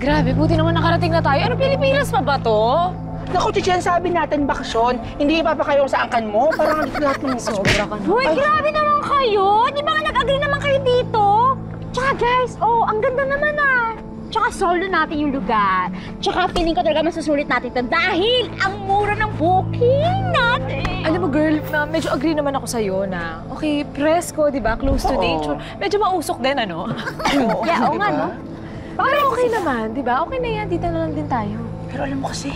Grabe, buti naman nakarating na tayo. Ano, Pilipinas pa ba to? Naku, Chichen, sabi natin bakasyon. Hindi ipapakayo sa angkan mo. Parang lahat ng Sobra ka na. Uy, grabe naman kayo! Di ba nga nag-agree naman kayo dito? Tsaka guys, ang ganda naman Tsaka solo natin yung lugar. Tsaka feeling ko talaga masusulit natin ito dahil ang mura ng booking natin. Alam mo, girl, medyo agree naman ako sa'yo na, okay, presko, di ba? Close to nature. Medyo mausok din, ano? Yeah, oo nga, no? Pero okay naman, di ba? Okay na yan, dito na lang din tayo. Pero alam mo kasi,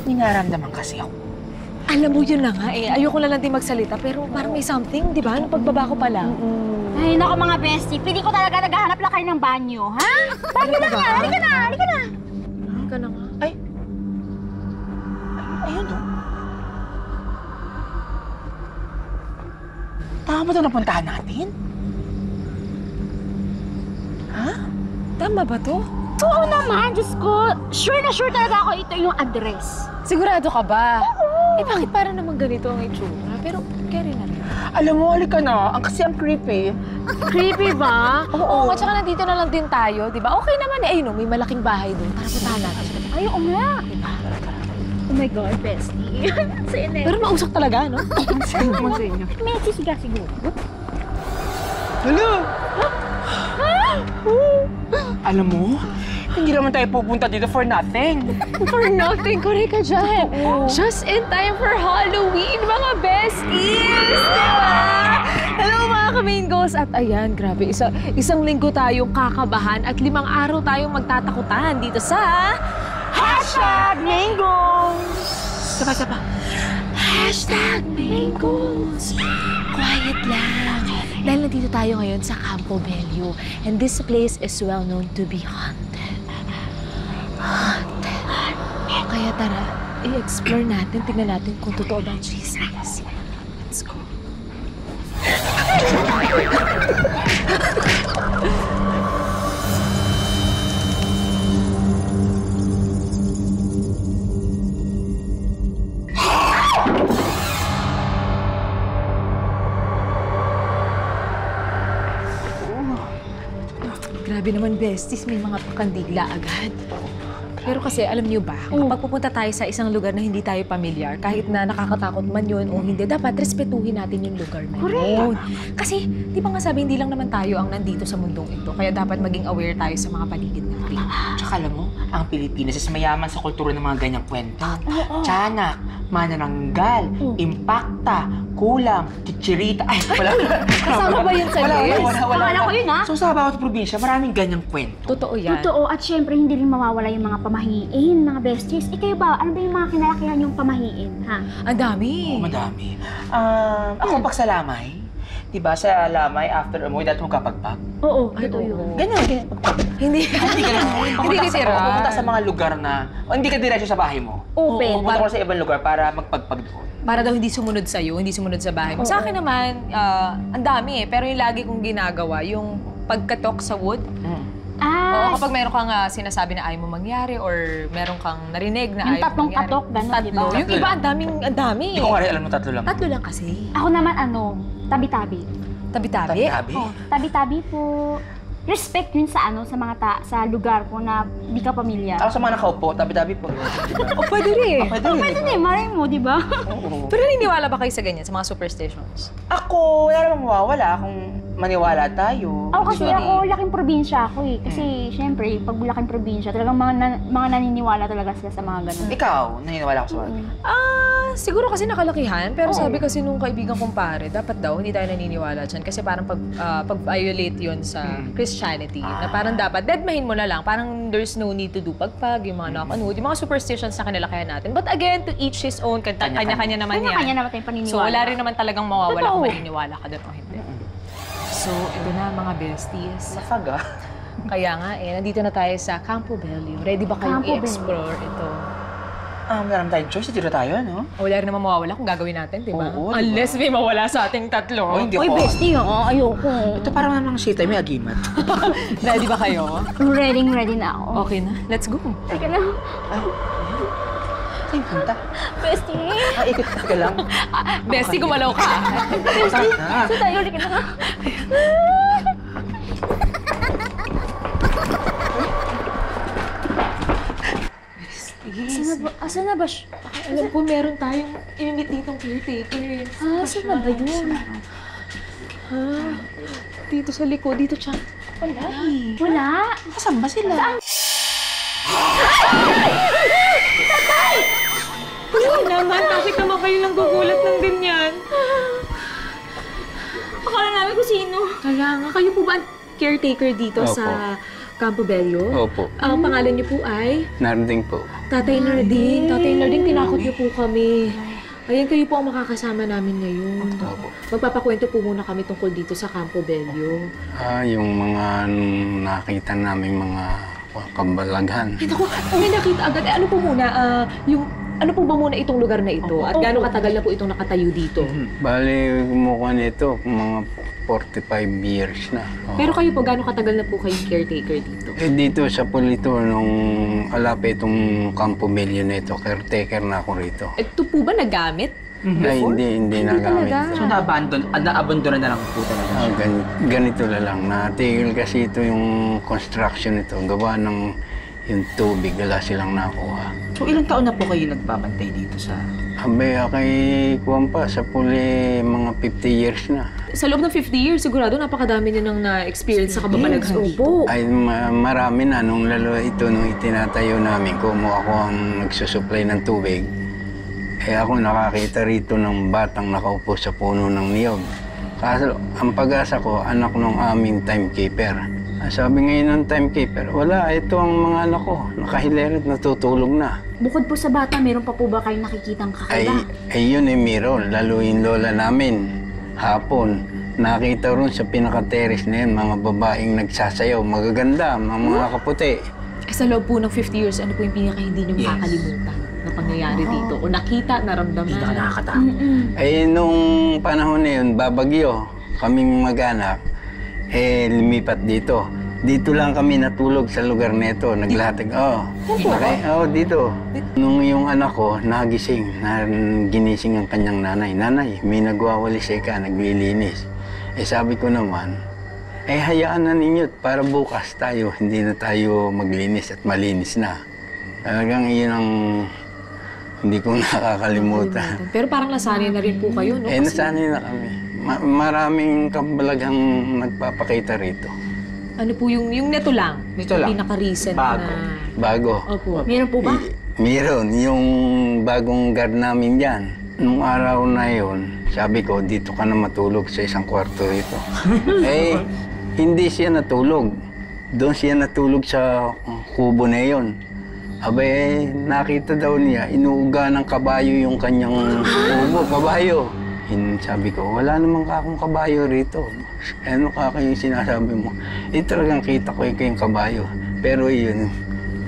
may naramdaman kasi ako. Alam mo, yun na nga eh. Ayoko na lang din magsalita, pero parang may something, di ba? Nung pagbaba ko pa lang. Ay, naku mga bestie. Feeling ko talaga naghahanap lang kayo ng banyo, ha? Halika na nga, halika na, halika na. Halika na nga. Ay, ayun o. Tama ba ito napuntahan natin? Ha? Tama ba to? Oo naman, Diyos ko. Sure na sure talaga ako ito yung address. Sigurado ka ba? Eh, bakit parang naman ganito ang itsura? Pero, carry na rin. Alam mo, halika na. Kasi ang creepy. Creepy ba? Oo, at saka nandito na lang din tayo, di ba? Okay naman eh. Ayun, may malaking bahay doon. Tara, puntahan natin. Ay, oo nga. Oh my God, bestie. Sine. Pero mausok talaga, no? Sino naman sa inyo? May sisiga siguro. Hala! Alam mo, hindi naman tayo pupunta dito for nothing. For nothing, correct ka dyan. Just in time for Halloween, mga besties! Diba? Hello, mga ka-main goals. At ayan, grabe, isang linggo tayong kakabahan at 5 araw tayong magtatakutan dito sa... #Mangoes! Saba. #Mangoes! Quiet lang. Dahil nandito tayo ngayon sa Campo Bello. And this place is well known to be haunted. Kaya tara, i-explore natin, tingnan natin kung totoo ba ang chismis. Let's go. Grabe naman, besties, may mga pakandila agad. Pero kasi, alam niyo ba, kapag pupunta tayo sa isang lugar na hindi tayo pamilyar, kahit na nakakatakot man yun o hindi, dapat respetuhin natin yung lugar na yun. Kasi, di ba nga sabi, hindi lang naman tayo ang nandito sa mundong ito, kaya dapat maging aware tayo sa mga paligid natin. Tsaka alam mo, ang Pilipinas is mayaman sa kultura ng mga ganyang kwento. Tiyanak, manananggal, impakta, kulam, chichirita. Ay, wala. Kasama ba yun sa list? Pangalan ko yun, ha? So sa bawat probinsya, maraming ganyang kwento. Totoo yan. Totoo, at syempre hindi rin mawawala yung mga pamahiin, mga besties. Kayo ba, ano ba yung mga kinalakihan yung pamahiin, ha? Ang dami. Oo, madami. Ako pagsalamay, diba sa lamay, after umuwi, dahil magkapagpag. Oo, Ay, totoo yun. oo. Ganyan. Hindi. Hindi ka Hindi titira. Pupunta sa mga lugar na, o hindi ka diretso sa bahay mo. Open. Pupunta ko sa ibang lugar para magpagpag doon. Para daw hindi sumunod sa'yo, hindi sumunod sa bahay mo. Sa akin naman, ang dami eh. Pero yung lagi kong ginagawa, yung pagkatok sa wood. Oo, kapag meron kang sinasabi na ayaw mo mangyari or meron kang narinig na Yung ayaw mo tatlong mangyari. katok, gano'n, di ba? Tatlo. Yung iba, ang dami. Hindi ko nga rin alam mo, tatlo lang. Tatlo lang kasi. Ako naman, tabi-tabi. Tabi-tabi. Tabi? Oh, tabi-tabi po. Respect yun sa sa mga sa lugar ko na di ka pamilyar. Ako sa mga nakaupo, tabi-tabi po. O, pwede rin. Pwede din, maray mo, di ba? Oo. Pero naniniwala ba kayo sa ganyan, sa mga superstitions? Ako, wala namang mawawala kung maniwala tayo. Ako kasi Usually. ako, laking probinsya ako eh. Kasi syempre, pag laking probinsya, talagang mga naniniwala talaga sila sa mga ganun. Ikaw, naniniwala ako sa mga Siguro kasi nakalakihan, pero sabi kasi nung kaibigan kong pare, dapat daw hindi tayo naniniwala dyan kasi parang pag-violate yun sa Christianity, na parang dapat deadmahin mo na lang, parang there's no need to do pagpag, yung mga knock-on-wood, yung mga superstitions na kinalakihan natin. But again, to each his own, kanya-kanya naman yan. Kanya naman tayong paniniwala. So wala rin naman talagang mawawala kung Totoo. maniniwala ka doon o hindi. So, ito na mga besties. Mafaga. Kaya nga nandito na tayo sa Campo Bello. Ready ba kayong Campo Bello. i-explore ito? Wala naman tayong choice, dito tayo, no? Wala rin naman mawawala kung gagawin natin, di ba? Oo, di ba? Unless may mawala sa ating tatlo. Hindi Uy, ako. bestie, ayoko. Ito parang namang shita, may agimat. Ready ba kayo? Ready na ako. Okay na, let's go. Sige na. Saan punta? Bestie. Ikot ka lang. Bestie, gumalaw ka. Bestie. So tayo, ulit na. Asan na ba siya? Alam ko, meron tayong imimit ditong caretaker. Asan na ba yun? Dito sa likod, dito siya. Wala. Asan ba sila? Ay naman, bakit naman kayo lang gugulat ng ganyan? Akala namin kung sino. Kaya nga, kayo po ba ang caretaker dito Opo. sa Campo Bello? Opo. Ang pangalan niyo po ay Narding po. Tatay Narding. Tatay Narding, tinakot niyo po kami. Ayan, kayo po ang makakasama namin ngayon. Opo. Magpapakwento po muna kami tungkol dito sa Campo Bello. Yung mga nakita naming mga kabalaghan. Ay, naku, may nakita agad. Ano po muna, ano po ba muna itong lugar na ito? At gaano katagal na po itong nakatayo dito? Bali, kumukuha nito, mga 45 years na. Oo. Pero kayo po, gaano katagal na po kayong caretaker dito? Dito sa Pulito, nung alapit itong Campo Bello na ito, caretaker na ako rito. Ito po ba nagamit? Ay, hindi nagamit. talaga. So, na-abandon na lang po talaga. Ganito na lang. Natigil kasi ito yung construction ito. Gawa ng yung tubig, wala silang nakuha. So, ilang taon na po kayo nagbabantay dito sa... Abay, kay Kuwan pa, sa Puli, mga 50 years na. Sa loob ng 50 years, sigurado napakadami niyo nang na-experience sa kababalaghan dito. Ay, marami na. Nung lalo ito, nung itinatayo namin, kung ako ang nagsusupply ng tubig, ako nakakita rito ng batang nakaupo sa puno ng niyog. Kaso, ang pag-asa ko, anak ng aming timekeeper. Sabi ngayon ng timekeeper, wala, ito ang mga anak ko, nakahileret, natutulog na. Bukod po sa bata, meron pa po ba kayong nakikitang kakaiba? Ay yun meron, lalo yung lola namin. Hapon, nakita ron sa pinaka-terrace na yun, mga babaeng nagsasayaw, magaganda, mga kaputi. Sa loob po ng 50 years, ano po yung pinaka hindi niyo makakalimutan na pangyayari dito? O nakita, naramdaman? Hindi ka nakakatakot. Ay nung panahon na yun, babagyo, kaming mag-anak, lumipat dito. Dito lang kami natulog sa lugar nito, naglatag. Dito. Nung yung anak ko, nagising, ginising ang kanyang nanay. Nanay, may nagwawalis ka, naglilinis. Sabi ko naman, hayaan na ninyo para bukas tayo, hindi na tayo maglinis at malinis na. Talagang iyon ang hindi ko nakakalimutan. Pero parang nasanay na rin po kayo, no? Nasanay na kami. Maraming kabalaghang nagpapakita rito. Ano po yung neto lang? Nito lang. Pinaka-recent Bago. na... Bago. Opo. Meron po ba? Meron. Yung bagong guard namin dyan. Nung araw na yon, sabi ko, dito ka na matulog sa isang kwarto rito. Hindi siya natulog. Doon siya natulog sa kubo na yon. Abay, nakita daw niya, inuuga ng kabayo yung kanyang kubo, kabayo. Sabi ko, wala namang akong kabayo rito. Ano yung sinasabi mo? Talagang kita ko yung kabayo. Pero yun,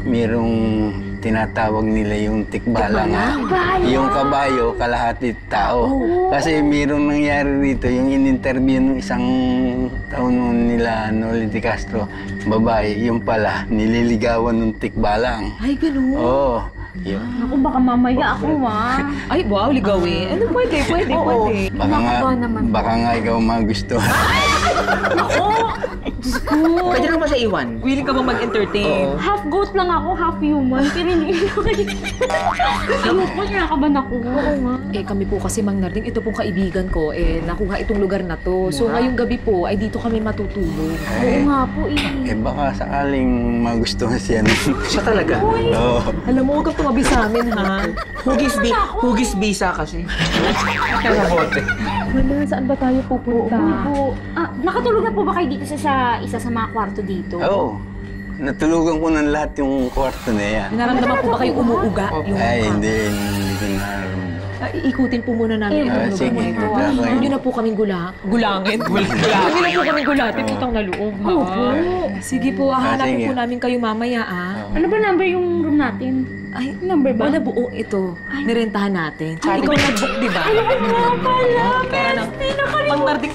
merong tinatawag nila yung tikbalang. Yung kabayo, kalahati tao. Kasi merong nangyari rito, yung in-interview ng isang taon nila, Noli de Castro, babae, yung pala, nililigawan ng tikbalang. Ay, gano'n. Oo. Yun. Ako, baka mamaya ako, Ay, wow, ligawin. Ano, pwede. Baka nga ikaw magustuhan. Pwede lang ba siya iwan? Willing ka bang mag-entertain? Oo. Half goat lang ako, half human. Pero hindi ko kayo. Ayoko, kinakabahan ako. Oo nga. Kami po kasi, Mang Narding, ito pong kaibigan ko, nakuha itong lugar na to. So, ngayong gabi po, ay dito kami matutulog. Oo nga po, Baka sakaling magustuhan siya. Siya talaga. Oo. Alam mo, huwag kang tumabi sa amin, ha? Hugis visa kasi. Kaya bote. Wala, saan ba tayo pupunta? Nakatulog na po ba kayo dito sa isa sa mga kwarto dito? Oo. Natulugan ko ng lahat yung kwarto na yan. Naramdaman po ba kayo umuuga? Yung Hindi ko naramdaman. Ikutin po muna namin itong lugar sige, na ito. okay. Huwag niyo na po kaming gulangin. Huwag niyo na po kaming gulatin. Utang na loob, ha? Sige po, hahanapin sige. po namin kayo mamaya, Ano ba number yung room natin? Ay, Number ba? wala buo ito. Nirentahan natin. Tsaka ikaw nag-book, di ba? Ay, nga pala. Kaya nang, Mang Narding,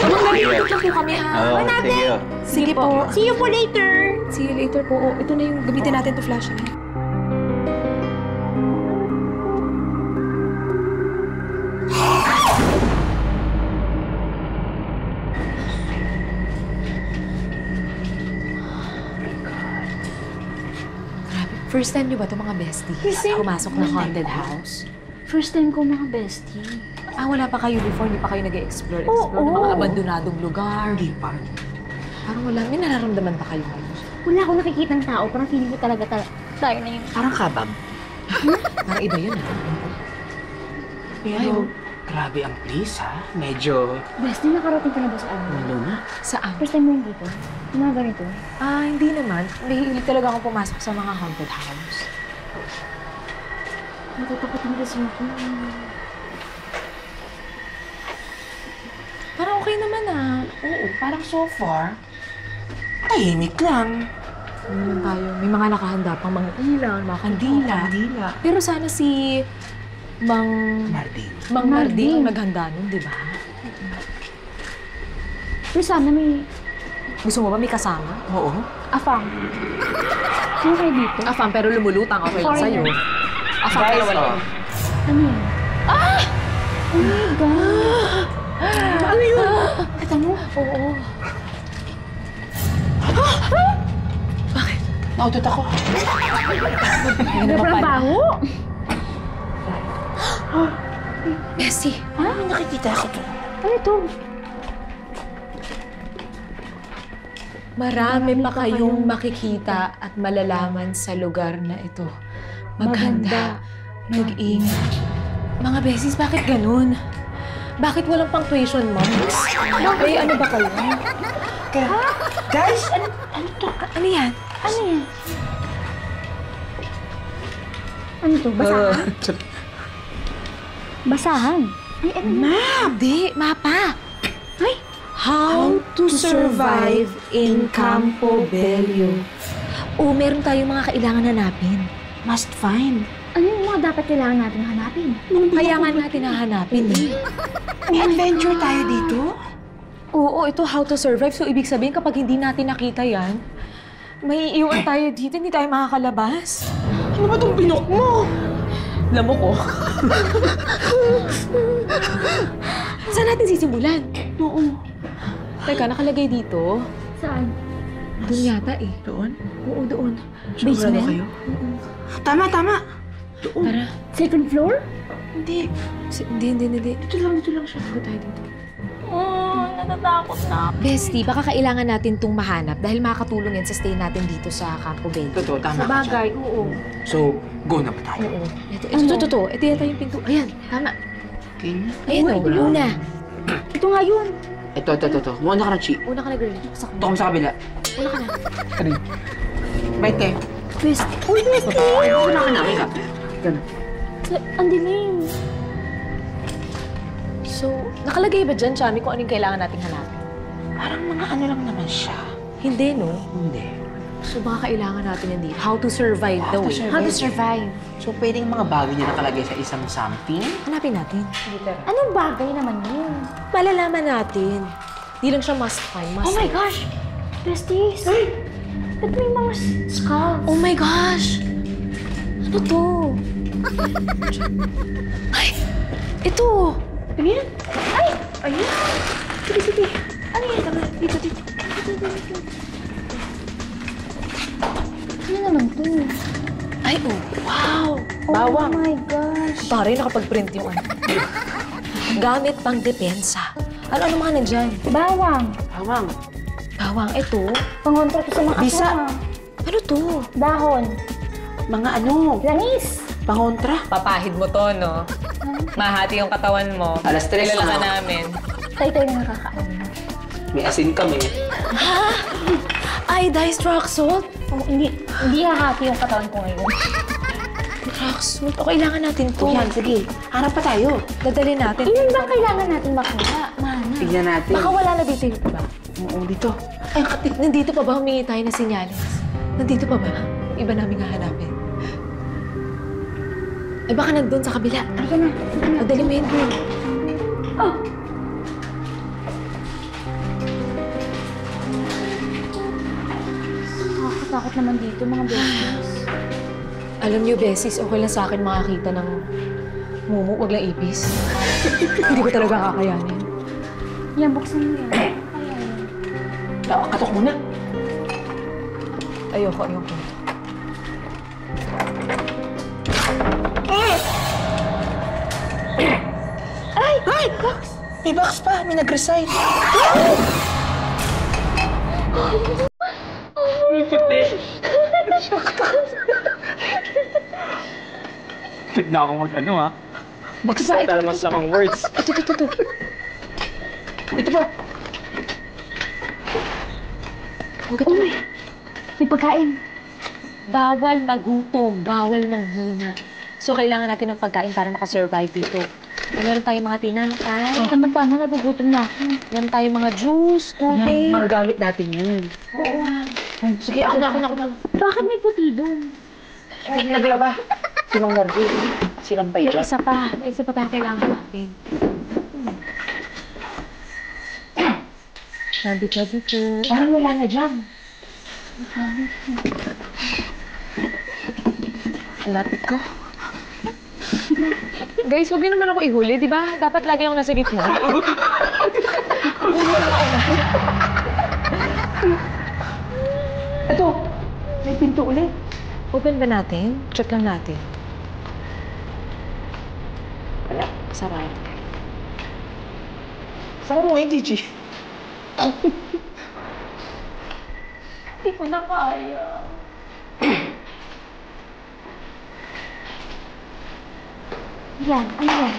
Mang Narding, dito po kami, ha? Oo, sige. Sige po. See you po later. See you later po. Ito na yung gamitin natin to flashlight. First time niyo ba ito mga besties? First time. Pumasok ng haunted house? First time ko mga bestie. Wala pa kayo before, hindi pa kayo nag-explore ng Oo. mga abandonadong lugar. Hindi pa. Parang wala, may nararamdaman ba kayo ngayon? Wala akong nakikitang tao, parang feeling ko talaga tayo na yun. Parang kabag. Parang iba yun Pero, grabe ang place ha. Medyo Bestie, nakarating ka na ba sa ano? ano na. Saan? First time mo yun dito? Yung mga ganito? Hindi naman. Mahilig talaga akong pumasok sa mga haunted house. Natatakotin kasi ako. Parang okay naman Oo, parang so far, tahimik lang. Ano tayo? May mga nakahanda pang mga ilaw, mga kandila. Kandila. Pero sana si Mang Martin. Marding ang naghanda nun, di ba? Pero sana may Gusto mo ba may kasama? Oo. afang. Sino kayo dito? Afam, pero lumulutang okay lang sa'yo. Afam, Guys, pero wala. oh. Ano yun? Oh my God! Ano yun? Kita mo? Oo. Nautot ako. Yan Pero naman parang pala. baho. Bessie, May nakikita ako to. Ano ito? marami pa kayong makikita at malalaman sa lugar na ito. Maghanda, mag-ingat. Mga beses, bakit ganun? Bakit walang pang tuition months? Ay, ano ba kayo? Guys, ano? Ano yan? Ano yan? Ano to? Basahan? Basahan? Ay, ano? Hindi, mapa. Ay! How to survive in Campo Bello. Meron tayong mga kailangan hanapin. Must find. Ano yung mga dapat kailangan natin hanapin? Kaya nga natin hahanapin eh. May adventure tayo dito? Oo, ito how to survive. So, ibig sabihin kapag hindi natin nakita yan, may iiwan tayo dito, hindi tayo makakalabas. Ano ba itong binok mo? Alam mo ko. Saan natin sisimulan? Oo. Teka, nakalagay dito. Saan? Doon yata eh. Doon? Oo, doon. Sigurado Basement? kayo? Tama, tama. Doon. Tara. Second floor? Hindi. Hindi. Dito lang siya. Bago tayo dito. Natatakot na. Bestie, baka kailangan natin itong mahanap dahil makakatulong yan sa stay natin dito sa Campo Bello. Totoo, tama Sa ka bagay, dyan. oo. So, go na ba tayo? Oo. Ito. Ito yata yung pinto. Ayan, tama. Okay na. Ayan o, wala. una. Ito nga yun. Ito. Muna ka na, Chi. Una ka na, girl. Sa Ito kami sa kabila. Una ka na. Maite. Best. Uy, bestie! Una ka na, ka. Ganun. Ang dilim. So, nakalagay ba dyan, Chami, kung anong kailangan nating hanapin? Parang mga ano lang naman siya. Hindi, no? Hindi. So, baka kailangan natin yan dito. How to survive daw eh. How to survive? So, pwedeng mga bagay niya nakalagay sa isang something? Hanapin natin. Anong bagay naman yun? Malalaman natin. Hindi lang siya must find, must Oh my gosh! Besties! Ba't may mga skulls? Oh my gosh! Ano to? Ay! Ito! Ano yan? Ay! Ayun! Sige. Ano yan? Dito. Ano naman to? Ay, oh! Wow! Oh my gosh! Pare, nakapag-print yung ano. Gamit pang depensa. Ano mga nandyan? Bawang! Tawang. Bawang, ito. Pangontra to sa mga Bisa. aswang. Ano to? Dahon. Mga ano? Langis. Pangontra. Papahid mo to, no? Mahati yung katawan mo. Alas 3 Kilala ka na. namin. Tayo na nakakain. May asin kami. Iodized rock salt? Oh, hindi hahati yung katawan ko ngayon. Rock salt? O, kailangan natin to. Yan, sige. Hanap pa tayo. Dadalhin natin. Ilan bang kailangan natin makuha? Mana. Tignan natin. Baka wala na dito yung iba. Oo, dito. Ay, nandito pa ba humingi tayo na senyales? Nandito pa ba? Iba namin hahanapin. Ay, baka nandun sa kabila. Halika na. Madali mo yun, girl. Oh! Nakakatakot naman dito, mga besties. Alam niyo, besis, okay lang sa akin makakita ng mumu, wag lang ipis. Hindi ko talaga kakayanin. Yan, buksan mo yan. Ayan. Katok muna. Ayoko. Ay! May box pa! May nag-resign! May puti! Tignan ako mag-ano ha? Magsalita naman sa mga words. Ito. Ito pa! Huwag ka may pagkain. Bawal magutom, bawal manghina. So, kailangan natin ng pagkain para makasurvive dito. Meron tayong mga tinapay. Ay, naman paano nagugutom na ako? Meron tayong mga juice, tubig. Mga gamit natin yan. Sige, ako na. Bakit may puti doon? Ay, naglaba. Sinong nardi? Sinampay May dyan. isa pa. May isa pa tayong kailangan natin. Nandito. Parang wala na dyan. Lapit ko. Guys, huwag niyo naman ako ihuli, di ba? Dapat lagi akong nasa gitna. Ito! May pinto ulit. Open ba natin? Check lang natin. Wala. Sarap. Saan mo ngayon, Gigi? Hindi ko na kaya. Yan, ano yan?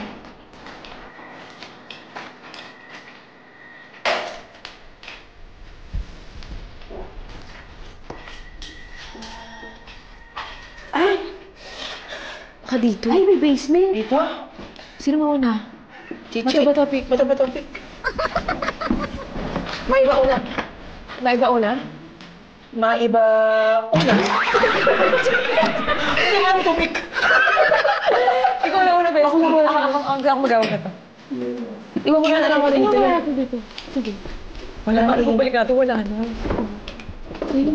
Baka dito. Ay, may basement. Dito? Sino mauna? Gigi. Bato ba topic? Bato ba topic? Maiba una. Naiba una? Maiba una. Hindi nga topic. Ikaw na una ba? Ako ang magawag na to. Iwan mo na lang ako dito. Wala ako dito. Sige. Wala na. Balik natin. Wala na.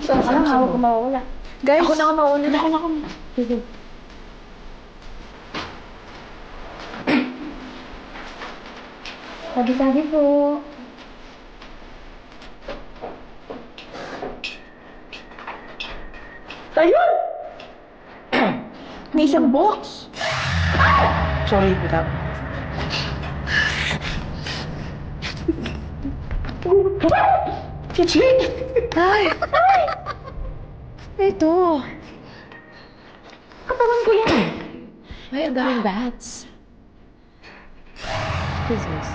Parang hawak ko mawawala. Guys. Ako na ka mauna. Ako. Sige. Sabi po. Ayun! May isang box. Sorry, without. Gigi! Ay! Ito. Katawan ko yan. Ay, ang daming bats. What is this?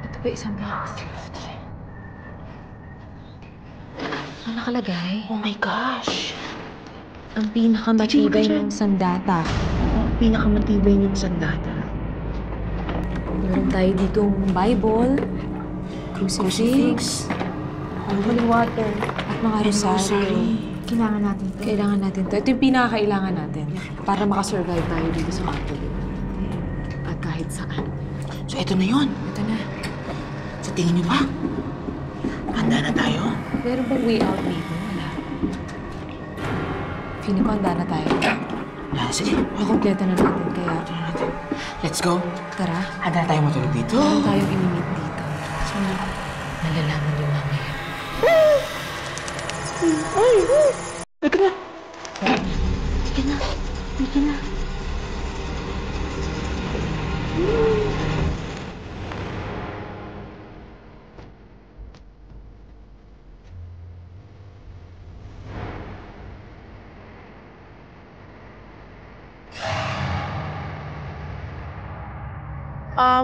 Ito ba isang box? Ano nakalagay? Oh my gosh! Ang pinakamatibay Gigi, ng sandata. Ang pinakamatibay niyong sandata. Meron tayo ditong Bible, crucifix, holy water, at mga rosaryo. Kailangan natin ito. Kailangan natin to. Ito yung pinakakailangan natin para makasurvive tayo dito sa kanto. At kahit saan. So, ito na yun. Ito na. Sa tingin niyo ba? Handa na tayo? Meron bang way out dito? Wala. Feeling ko handa na tayo. Sige. Makompleto na natin, kaya Let's go. tara. Handa na tayo matulog dito. Meron tayong inimit dito. So, malalaman yung mamaya. Ito na. Sige na. Sige na.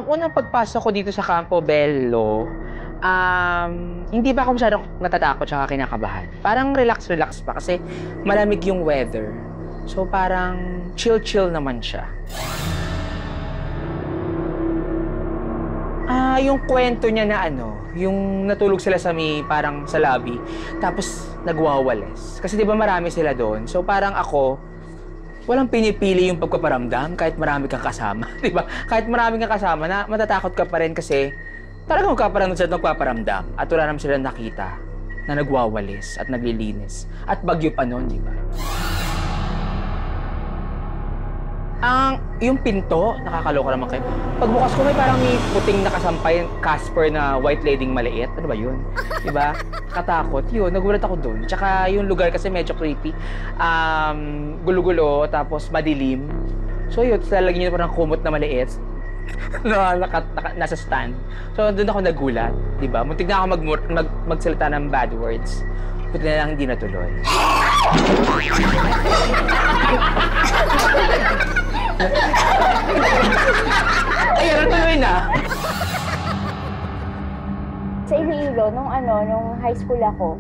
Unang pagpasok ko dito sa Campo Bello, hindi ba ako masyadong natatakot tsaka kinakabahan? Parang relax-relax pa kasi malamig yung weather. So parang chill-chill naman siya. Yung kwento niya na yung natulog sila sa parang sa lobby, tapos nagwawales. Kasi di ba marami sila doon? So parang ako, walang pinipili yung pagpaparamdam kahit marami kang kasama, di ba? Kahit marami kang kasama, na matatakot ka pa rin kasi talagang magpaparamdam sila at magpaparamdam at wala naman sila nakita na nagwawalis at naglilinis. At bagyo pa noon, di ba? Yung pinto, nakakaloka naman kayo. Pagbukas ko may parang may puting nakasampay Casper na white lading maliit. Ano ba yun? Diba? Katakot. Yun, nagulat ako doon. Tsaka yung lugar kasi medyo creepy. Gulo-gulo, tapos madilim. So yun, talagyan nyo parang kumot na maliit. nasa stand. So, doon ako nagulat, di ba? Muntik na ako magsalita ng bad words. Buti na lang hindi natuloy. Ay, natuloy na! Sa Iloilo, nung high school ako,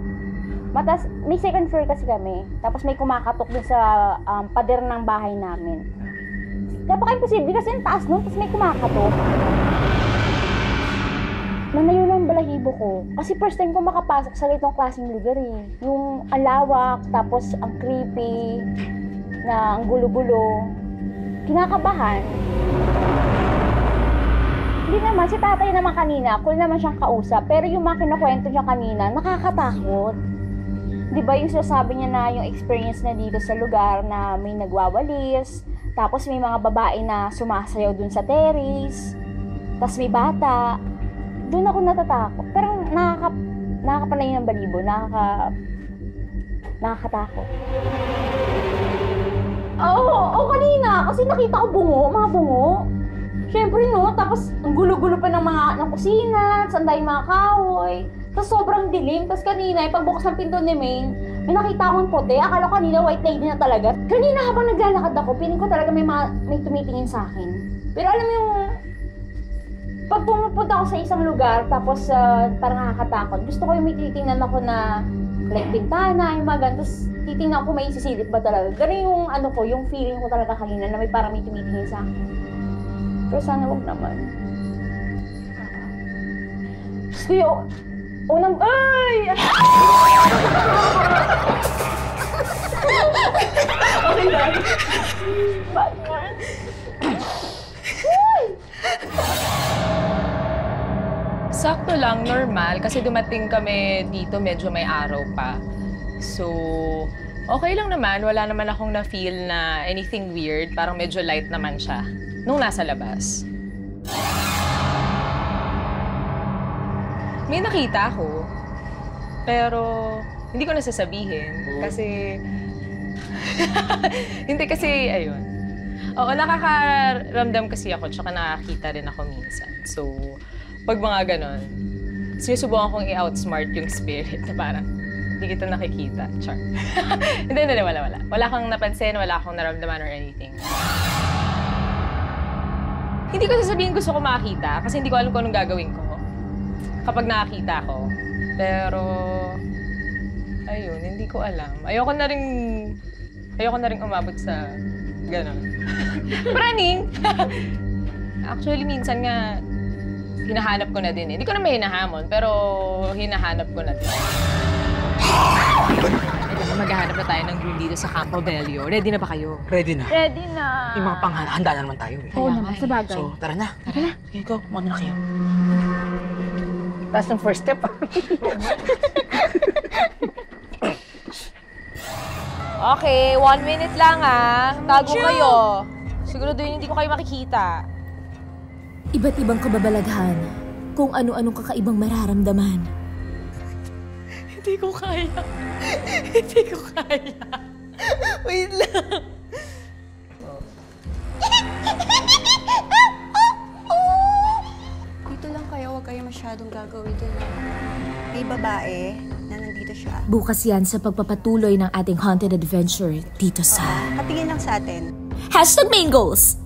may second floor kasi kami. Tapos may kumakatok din sa pader ng bahay namin. Napaka-imposible kasi yung taas nun, tapos may kumakatok. Nanayo lang yung balahibo ko. Kasi first time ko makapasok sa ganitong klaseng lugar eh. Yung alawak, tapos ang creepy, na ang gulo-gulo. Kinakabahan. Hindi naman, si tatay naman kanina, cool naman siyang kausap. Pero yung mga kinukwento niya kanina, nakakatakot. Di ba yung sinasabi niya na yung experience na dito sa lugar na may nagwawalis, tapos may mga babae na sumasayaw dun sa terrace, tapos may bata. Doon ako natatakot. Pero nakakapanay ng balibo, nakakatakot. Oo, kanina. Kasi nakita ko mga bungo. Siyempre no, tapos ang gulo-gulo pa ng kusina, sanday mga kahoy. Tapos sobrang dilim. Tapos kanina, pagbukas ng pinto ni Maine, may nakita akong puti. Akala ko kanina white lady na talaga. Kanina habang naglalakad ako, piling ko talaga may tumitingin sa akin. Pero alam mo yung pag pumupunta ako sa isang lugar, tapos parang nakakatakot, gusto ko yung may titingnan ako na like bintana, yung mga ganun, tapos titingnan ko may isisilip ba talaga. Ganun yung yung feeling ko talaga kanina na may parang may tumitingin sa akin. Pero sana wag naman. Gusto yung unang... Ay! Okay lang. Batman. Sakto lang, normal. Kasi dumating kami dito, medyo may araw pa. So, okay lang naman. Wala naman akong na-feel na anything weird. Parang medyo light naman siya nung nasa labas. May nakita ako. Pero, hindi ko nasasabihin. Kasi... hindi kasi, ayun. Oo, nakakaramdam kasi ako, tsaka nakakita rin ako minsan. So, pag mga ganon, sinusubukan kong i-outsmart yung spirit na parang, hindi kita nakikita. Char. Hindi, wala. Wala kang napansin, wala akong naramdaman or anything. Hindi ko sasabihin gusto ko makakita kasi hindi ko alam kung anong gagawin ko kapag nakakita ko. Pero, ayun, hindi ko alam. Ayoko na rin umabot sa ganon. Praning! Actually, minsan nga, hinahanap ko na din eh. Hindi ko na may hinahamon, pero hinahanap ko na din. Maghahanap na tayo ng room dito sa Campo Bello. Ready na ba kayo? Ready na. Ready na. Yung mga panghanda na naman tayo eh. Oo naman, sa bagay. So, tara na. Okay, go. Muna na kayo. Taas ng first step. Okay, 1 minute lang Tago kayo. Siguraduhin hindi ko kayo makikita. Iba't ibang kababalaghan, kung ano-anong kakaibang mararamdaman. Hindi ko kaya. Hindi ko kaya. Wait lang. Dito lang kayo, huwag kayo masyadong gagawin doon. May babae na nandito siya. Bukas yan sa pagpapatuloy ng ating haunted adventure dito sa... Patingin lang sa atin. #Main Goals!